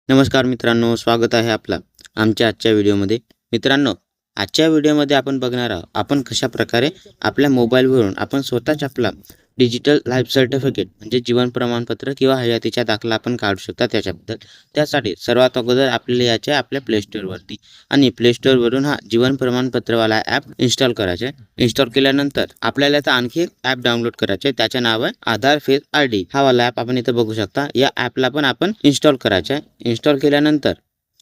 नमस्कार मित्रांनो, स्वागत आहे आपला आमच्या आजच्या व्हिडिओमध्ये. मित्रांनो, आजच्या व्हिडिओमध्ये आपण बघणार आहोत आपण कशा प्रकारे आपल्या मोबाईलवरून आपण स्वतःच आपला डिजिटल लाईफ सर्टिफिकेट म्हणजे जीवन प्रमाणपत्र किंवा हयातीचा दाखला आपण काढू शकता त्याच्याबद्दल. त्यासाठी सर्वात अगोदर आपल्याला यायचे आपल्या प्ले स्टोअरवरती आणि प्ले स्टोअरवरून हा जीवन प्रमाणपत्रवाला ॲप इन्स्टॉल करायचा आहे. इन्स्टॉल केल्यानंतर आपल्याला इथं आणखी एक ॲप डाउनलोड करायचे आहे. त्याचं नाव आहे आधार फेस ID. हा वाला ॲप आपण इथं बघू शकता. या ॲपला पण आपण इन्स्टॉल करायचं आहे. इन्स्टॉल केल्यानंतर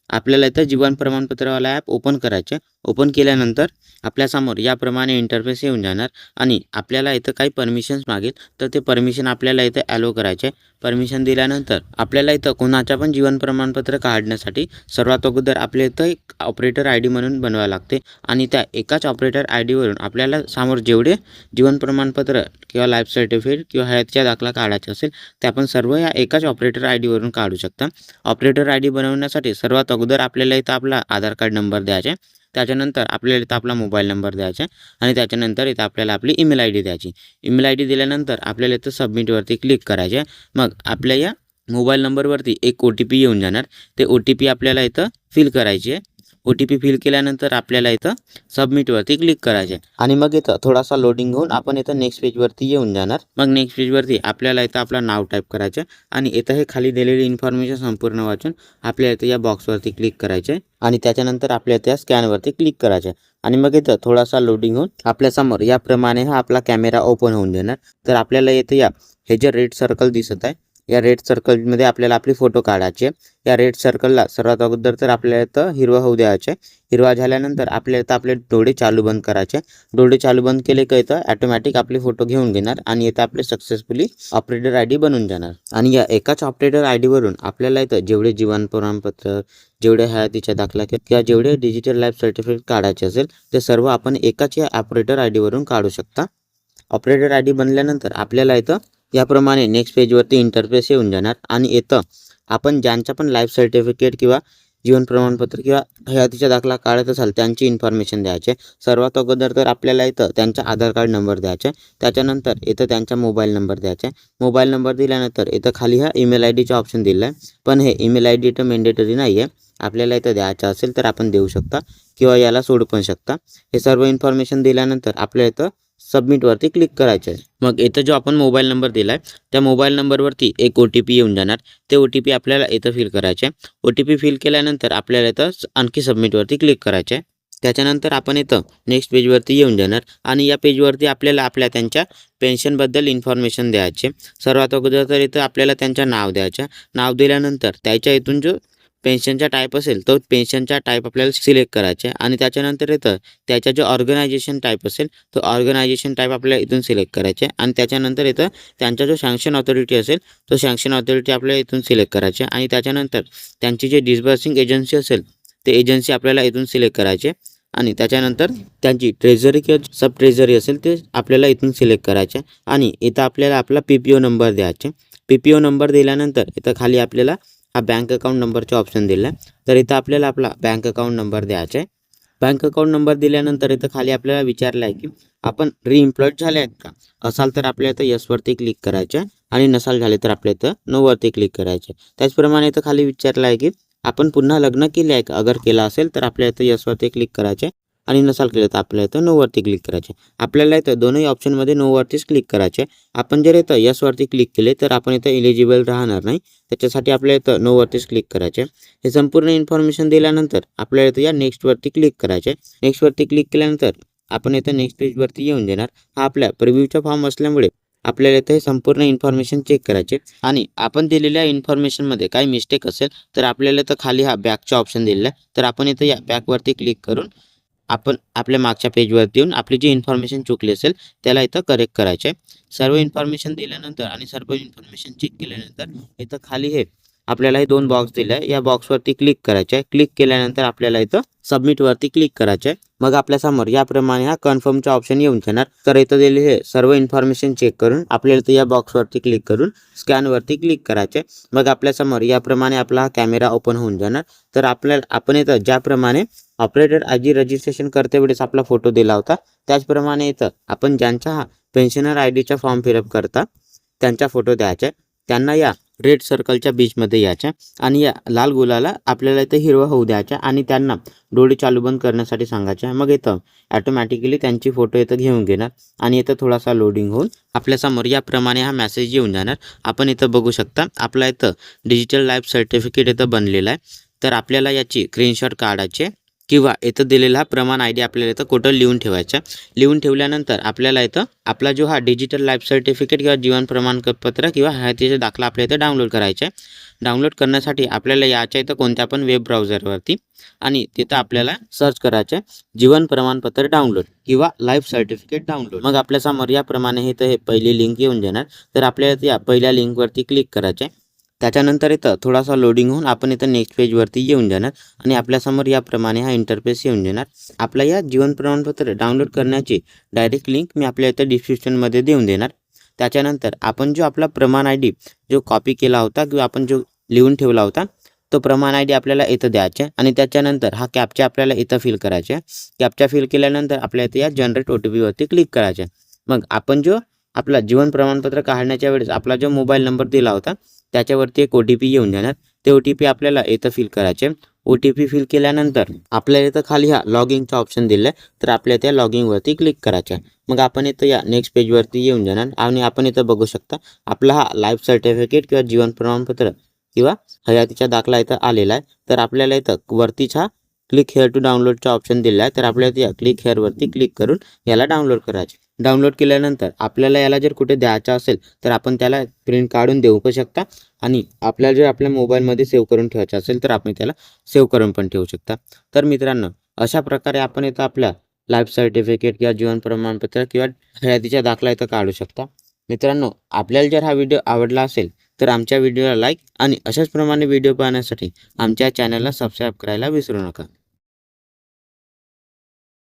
आपल्याला इथं जीवन प्रमाणपत्रवाला ॲप ओपन करायचे. ओपन केल्यानंतर आपल्यासमोर याप्रमाणे इंटरफेस येऊन जाणार आणि आपल्याला इथं काही परमिशन्स मागेल, तर ते परमिशन आपल्याला इथं ॲलो करायचे. परमिशन दिल्यानंतर आपल्याला इथं कोणाच्या पण जीवन प्रमाणपत्र काढण्यासाठी सर्वात अगोदर आपल्या इथं एक ऑपरेटर ID म्हणून बनवावं लागते आणि त्या एकाच ऑपरेटर ID वरून आपल्याला समोर जेवढे जीवन प्रमाणपत्र किंवा लाईफ सर्टिफिकेट किंवा हयातीचा दाखला काढायचा असेल ते आपण सर्व या एकाच ऑपरेटर ID वरून काढू शकता. ऑपरेटर ID बनवण्यासाठी सर्वात अगोदर आपल्याला इथं आपला आधार कार्ड नंबर द्यायचा आहे. त्याच्यानंतर आपल्याला इथं आपला मोबाईल नंबर द्यायचा आणि त्याच्यानंतर इथं आपल्याला आपली ईमेल ID द्यायची. ईमेल ID दिल्यानंतर आपल्याला इथं सबमिटवरती क्लिक करायचे. मग आपल्या या मोबाईल नंबरवरती एक OTP येऊन जाणार. ते OTP आपल्याला इथं फिल करायचे. OTP फिल केल्यानंतर आपल्याला इथं सबमिटवरती क्लिक करायचे आणि मग इथं थोडासा लोडिंग होऊन आपण इथं नेक्स्ट पेजवरती येऊन जाणार. मग नेक्स्ट पेजवरती आपल्याला इथं आपलं नाव टाईप करायचं आणि इथं हे खाली दिलेली इन्फॉर्मेशन संपूर्ण वाचून आपल्याला इथं या बॉक्सवरती क्लिक करायचे आणि त्याच्यानंतर आपल्या त्या स्कॅनवरती क्लिक करायचे आणि मग इथं थोडासा लोडिंग होऊन आपल्यासमोर याप्रमाणे हा आपला कॅमेरा ओपन होऊन जाणार. तर आपल्याला इथं हे जे रेड सर्कल दिसत आहे या रेड सर्कलमध्ये आपल्याला आपली फोटो काढायचे. या रेड सर्कलला सर्वात अगोदर तर आपल्याला इथं हिरवा होऊ द्यायचे. हिरवा झाल्यानंतर आपल्याला इथं आपले डोळे चालू बंद करायचे. डोळे चालू बंद केले का इथं ऑटोमॅटिक आपले फोटो घेऊन घेणार आणि इथं आपले सक्सेसफुली ऑपरेटर ID बनून जाणार. आणि या एकाच ऑपरेटर ID वरून आपल्याला इथं जेवढे जीवन प्रमाणपत्र, जेवढे हयातीचा दाखला किंवा जेवढे डिजिटल लाईफ सर्टिफिकेट काढायचे असेल ते सर्व आपण एकाच या ऑपरेटर ID वरून काढू शकता. ऑपरेटर ID बनल्यानंतर आपल्याला इथं याप्रमाणे नेक्स्ट पेजवरती इंटरफेस येऊन जाणार आणि इथं आपण ज्यांचा पण लाईफ सर्टिफिकेट किंवा जीवन प्रमाणपत्र किंवा हयातीचा दाखला काढत असाल त्यांची इन्फॉर्मेशन द्यायचे. सर्वात अगोदर तर आपल्याला इथं त्यांचा आधार कार्ड नंबर द्यायचा. त्याच्यानंतर इथं त्यांचा मोबाईल नंबर द्यायचा. मोबाईल नंबर दिल्यानंतर इथं खाली हा ईमेल IDचा ऑप्शन दिला आहे, पण हे ईमेल ID तर मॅन्डेटरी नाही आहे. आपल्याला इथं द्यायचं असेल तर आपण देऊ शकता किंवा याला सोडू पण शकता. हे सर्व इन्फॉर्मेशन दिल्यानंतर आपल्याला इथं सबमिटवरती क्लिक करायचं आहे. मग इथं जो आपण मोबाईल नंबर दिला आहे त्या मोबाईल नंबरवरती एक OTP येऊन जाणार. ते OTP आपल्याला इथं फिल करायचे. OTP फिल केल्यानंतर आपल्याला इथं आणखी सबमिटवरती क्लिक करायचे. त्याच्यानंतर आपण इथं नेक्स्ट पेजवरती येऊन जाणार आणि या पेजवरती आपल्याला आपल्या त्यांच्या पेन्शनबद्दल इन्फॉर्मेशन द्यायचे. सर्वात अगोदर तर इथं आपल्याला त्यांचं नाव द्यायचं. नाव दिल्यानंतर त्याच्या इथून जो पेन्शनचा टाईप असेल तो पेन्शनचा टाईप आपल्याला सिलेक्ट करायचा आहे आणि त्याच्यानंतर इथं त्याचा जो ऑर्गनायझेशन टाईप असेल तो ऑर्गनायझेशन टाईप आपल्याला इथून सिलेक्ट करायचे आणि त्याच्यानंतर इथं त्यांचा जो सँक्शन ऑथॉरिटी असेल तो सँक्शन ऑथॉरिटी आपल्याला इथून सिलेक्ट करायचे आणि त्याच्यानंतर त्यांची जे डिस्बर्सिंग एजन्सी असेल ते एजन्सी आपल्याला इथून सिलेक्ट करायचे आणि त्याच्यानंतर त्यांची ट्रेझरी किंवा सब ट्रेझरी असेल ते आपल्याला इथून सिलेक्ट करायचे आणि इथं आपल्याला आपला PPO नंबर द्यायचे. PPO नंबर दिल्यानंतर इथं खाली आपल्याला हा बँक अकाउंट नंबरचा ऑप्शन दिला आहे. तर इथं आपल्याला आपला बँक अकाउंट नंबर द्यायचा आहे. बँक अकाउंट नंबर दिल्यानंतर इथं खाली आपल्याला विचारलं आहे की आपण रीएम्प्लॉयड झाले आहेत का. असाल तर आपल्या इथं येसवरती क्लिक करायचं आहे आणि नसाल झाले तर आपल्या इथं नोवरती क्लिक करायचं आहे. त्याचप्रमाणे इथं खाली विचारलं आहे की आपण पुन्हा लग्न केले आहे का. अगर केलं असेल तर आपल्या इथं येसवरती क्लिक करायचे आणि नसाल केलं तर आपल्या इथं नोवरती क्लिक करायचे. आपल्याला इथं दोन्ही ऑप्शनमध्ये नोवरतीच क्लिक करायचे. आपण जर इथं येसवरती क्लिक केले तर आपण इथं इलिजिबल राहणार नाही. त्याच्यासाठी आपल्या इथं नोवरतीच क्लिक करायचे. हे संपूर्ण इन्फॉर्मेशन दिल्यानंतर आपल्याला इथं या नेक्स्टवरती क्लिक करायचे. नेक्स्टवरती क्लिक केल्यानंतर आपण इथं नेक्स्ट पेजवरती येऊन जाणार. हा आपल्या प्रिव्ह्यूचा फॉर्म असल्यामुळे आपल्याला इथे संपूर्ण इन्फॉर्मेशन चेक करायचे आणि आपण दिलेल्या इन्फॉर्मेशनमध्ये काही मिस्टेक असेल तर आपल्याला इथं खाली हा बॅकचा ऑप्शन दिलेला आहे. तर आपण इथं या बॅकवरती क्लिक करून आपण आपल्या मागच्या पेजवरती येऊन आपली जी इन्फॉर्मेशन चुकली असेल त्याला इथं करेक्ट करायचे. सर्व इन्फॉर्मेशन दिल्यानंतर आणि सर्व इन्फॉर्मेशन चेक केल्यानंतर इथं खाली हे आपल्याला हे दोन बॉक्स दिले आहे. या बॉक्सवरती क्लिक करायचे. क्लिक केल्यानंतर आपल्याला इथं सबमिटवरती क्लिक करायचे. मग आपल्यासमोर याप्रमाणे हा कन्फर्मचा ऑप्शन येऊन जाणार. तर इथं दिलेले हे सर्व इन्फॉर्मेशन चेक करून आपल्याला इथं या बॉक्सवरती क्लिक करून स्कॅनवरती क्लिक करायचे. मग आपल्यासमोर याप्रमाणे आपला हा कॅमेरा ओपन होऊन जाणार. तर आपण इथं ज्याप्रमाणे ऑपरेटर ID रजिस्ट्रेशन करते वेळेस आपला फोटो दिला होता त्याचप्रमाणे इथं आपण ज्यांचा हा पेन्शनर IDचा फॉर्म फिलअप करता त्यांचा फोटो द्यायचा. त्यांना या रेड सर्कलच्या बीचमध्ये यायच्या आणि या लाल गुलाला आपल्याला इथं हिरवा होऊ द्यायच्या आणि त्यांना डोळे चालू बंद करण्यासाठी सांगायच्या. मग इथं ॲटोमॅटिकली त्यांची फोटो इथं घेऊन घेणार आणि इथं थोडासा लोडिंग होऊन आपल्यासमोर याप्रमाणे हा मेसेज येऊन जाणार. आपण इथं बघू शकता आपला इथं डिजिटल लाईफ सर्टिफिकेट इथं बनलेला आहे. तर आपल्याला याची स्क्रीनशॉट काढायचे किंवा इथं दिलेला हा प्रमाण ID आपल्याला इथं कुठं लिहून ठेवायचा. लिहून ठेवल्यानंतर आपल्याला इथं आपला जो हा डिजिटल लाईफ सर्टिफिकेट किंवा जीवन प्रमाणपत्र किंवा हयातीचा दाखला आपल्या इथं डाउनलोड करायचा आहे. डाउनलोड करण्यासाठी आपल्याला याच्या इथं कोणत्या पण वेब ब्राउझरवरती आणि तिथं आपल्याला सर्च करायचं जीवन प्रमाणपत्र डाउनलोड किंवा लाईफ सर्टिफिकेट डाउनलोड. मग आपल्यासमोर याप्रमाणे इथं हे पहिली लिंक येऊन जाणार. तर आपल्याला या पहिल्या लिंकवरती क्लिक करायचं आहे. त्याच्यानंतर इथं थोडासा लोडिंग होऊन आपण इथं नेक्स्ट पेजवरती येऊन जाणार आणि आपल्यासमोर याप्रमाणे हा इंटरफेस येऊन जाणार. आपला या जीवन प्रमाणपत्र डाउनलोड करण्याची डायरेक्ट लिंक मी आपल्या इथं डिस्क्रिप्शनमध्ये देऊन देणार. त्याच्यानंतर आपण जो आपला प्रमाण ID जो कॉपी केला होता किंवा आपण जो लिहून ठेवला होता तो प्रमाण ID आपल्याला इथं द्यायचा आणि त्याच्यानंतर हा कॅप्चा आपल्याला इथं फिल करायचा. कॅप्चा फिल केल्यानंतर आपल्या इथं या जनरेट OTP वरती क्लिक करायचं. मग आपण जो आपला जीवन प्रमाणपत्र काढण्याच्या वेळेस आपला जो मोबाईल नंबर दिला होता त्याच्यावरती एक OTP येऊन जाणार. ते OTP आपल्याला इथं फिल करायचे. OTP फिल केल्यानंतर आपल्याला इथं खाली हा लॉगिंगचा ऑप्शन दिला आहे. तर आपल्या त्या लॉगिंगवरती क्लिक करायचं. मग आपण इथं या नेक्स्ट पेजवरती येऊन जाणार आणि आपण इथं बघू शकता आपला हा लाईफ सर्टिफिकेट किंवा जीवन प्रमाणपत्र किंवा हयातीचा दाखला इथं आलेला आहे. तर आपल्याला इथं वरतीच हा क्लिक हेअर टू डाउनलोडचा ऑप्शन दिला आहे. तर आपल्याला या क्लिक हेअरवरती क्लिक करून याला डाउनलोड करायचे. डाउनलोड केल्यानंतर आपल्याला याला जर कुठे द्यायचं असेल तर आपण त्याला प्रिंट काढून देऊ पण शकता आणि आपल्याला जर आपल्या मोबाईलमध्ये सेव्ह करून ठेवायचं असेल तर आपण त्याला सेव्ह करून पण ठेवू शकता. तर मित्रांनो अशा प्रकारे आपण इथं आपल्या लाईफ सर्टिफिकेट किंवा जीवन प्रमाणपत्र किंवा हयातीचा दाखला इथं काढू शकता. मित्रांनो आपल्याला जर हा व्हिडिओ आवडला असेल तर आमच्या व्हिडिओला लाईक आणि अशाच प्रमाणे व्हिडिओ पाहण्यासाठी आमच्या चॅनलला सबस्क्राईब करायला विसरू नका.